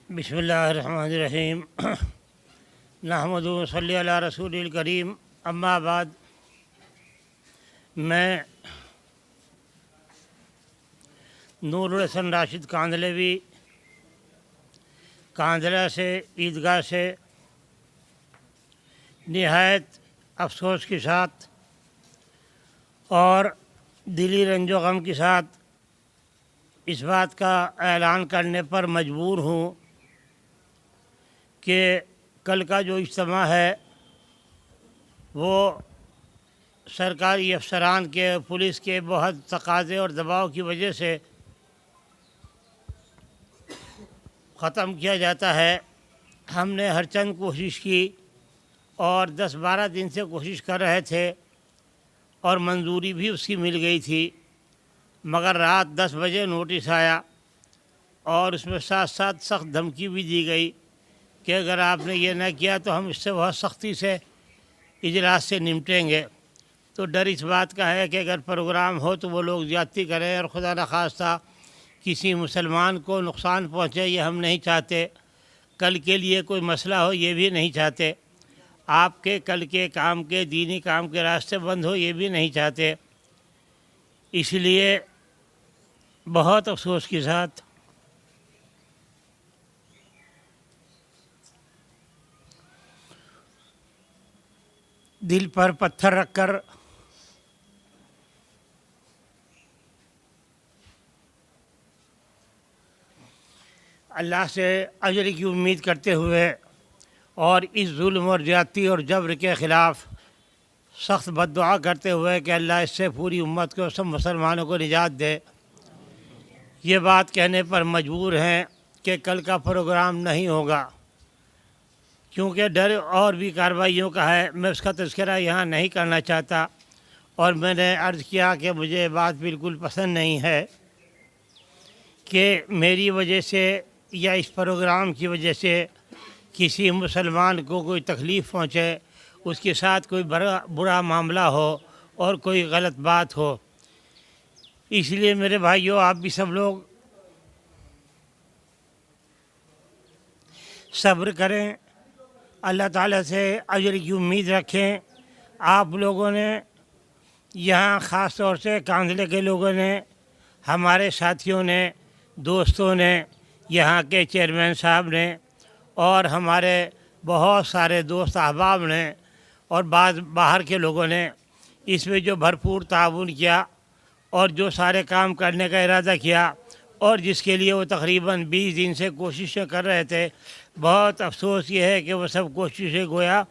بسم اللہ الرحمن الرحیم نحمدہ و صلی علی رسول الکریم اما بعد میں نور الحسن راشد کاندھلوی کاندھلہ سے عیدگاہ سے نہایت افسوس کے ساتھ اور دلی رنج و غم کے ساتھ اس بات کا اعلان کرنے پر مجبور ہوں کہ کل کا جو اجتماع ہے وہ سرکاری افسران کے پولیس کے بہت تقاضے اور دباؤ کی وجہ سے ختم کیا جاتا ہے۔ ہم نے ہر چند کوشش کی اور 10-12 دن سے کوشش کر رہے تھے اور منظوری بھی اس کی مل گئی تھی، مگر رات 10 بجے نوٹس آیا اور اس میں ساتھ ساتھ سخت دھمکی بھی دی گئی کہ اگر آپ نے یہ نہ کیا تو ہم اس سے بہت سختی سے اجلاس سے نمٹیں گے۔ تو ڈر اس بات کا ہے کہ اگر پروگرام ہو تو وہ لوگ زیادتی کریں اور خدا نخواستہ کسی مسلمان کو نقصان پہنچے، یہ ہم نہیں چاہتے۔ کل کے لیے کوئی مسئلہ ہو یہ بھی نہیں چاہتے، آپ کے کل کے کام کے دینی کام کے راستے بند ہو یہ بھی نہیں چاہتے۔ اس لیے بہت افسوس کے ساتھ دل پر پتھر رکھ کر اللہ سے اجر کی امید کرتے ہوئے اور اس ظلم اور زیادتی اور جبر کے خلاف سخت بد دعا کرتے ہوئے کہ اللہ اس سے پوری امت کو، سب مسلمانوں کو نجات دے، یہ بات کہنے پر مجبور ہیں کہ کل کا پروگرام نہیں ہوگا، کیونکہ ڈر اور بھی کارروائیوں کا ہے۔ میں اس کا تذکرہ یہاں نہیں کرنا چاہتا، اور میں نے عرض کیا کہ مجھے بات بالکل پسند نہیں ہے کہ میری وجہ سے یا اس پروگرام کی وجہ سے کسی مسلمان کو کوئی تکلیف پہنچے، اس کے ساتھ کوئی برا معاملہ ہو اور کوئی غلط بات ہو۔ اس لیے میرے بھائیوں، آپ بھی سب لوگ صبر کریں، اللہ تعالیٰ سے اجر کی امید رکھیں۔ آپ لوگوں نے یہاں خاص طور سے کاندھلے کے لوگوں نے، ہمارے ساتھیوں نے، دوستوں نے، یہاں کے چیئرمین صاحب نے اور ہمارے بہت سارے دوست احباب نے اور بعض باہر کے لوگوں نے اس میں جو بھرپور تعاون کیا اور جو سارے کام کرنے کا ارادہ کیا اور جس کے لیے وہ تقریباً 20 دن سے کوششیں کر رہے تھے، بہت افسوس یہ ہے کہ وہ سب کوششیں گویا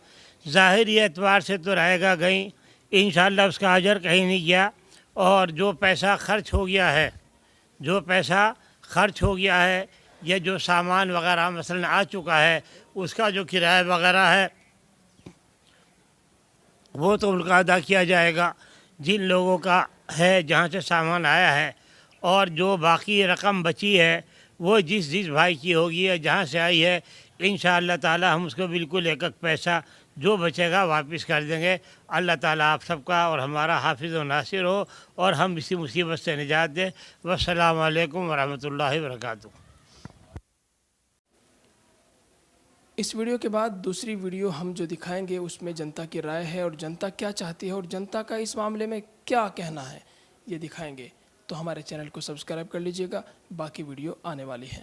ظاہری اعتبار سے تو رہے گا گئیں، انشاءاللہ اس کا اجر کہیں نہیں گیا۔ اور جو پیسہ خرچ ہو گیا ہے یا جو سامان وغیرہ مثلا آ چکا ہے، اس کا جو کرایہ وغیرہ ہے وہ تو ان کا ادا کیا جائے گا جن لوگوں کا ہے جہاں سے سامان آیا ہے، اور جو باقی رقم بچی ہے وہ جس بھائی کی ہوگی یا جہاں سے آئی ہے، انشاءاللہ تعالی ہم اس کو بالکل ایک پیسہ جو بچے گا واپس کر دیں گے۔ اللہ تعالیٰ آپ سب کا اور ہمارا حافظ و ناصر ہو اور ہم اسی مصیبت سے نجات دے۔ والسلام علیکم ورحمۃ اللہ وبرکاتہ۔ اس ویڈیو کے بعد دوسری ویڈیو ہم جو دکھائیں گے اس میں جنتا کی رائے ہے اور جنتا کیا چاہتی ہے اور جنتا کا اس معاملے میں کیا کہنا ہے، یہ دکھائیں گے۔ تو ہمارے چینل کو سبسکرائب کر لیجئے گا، باقی ویڈیو آنے والی ہے۔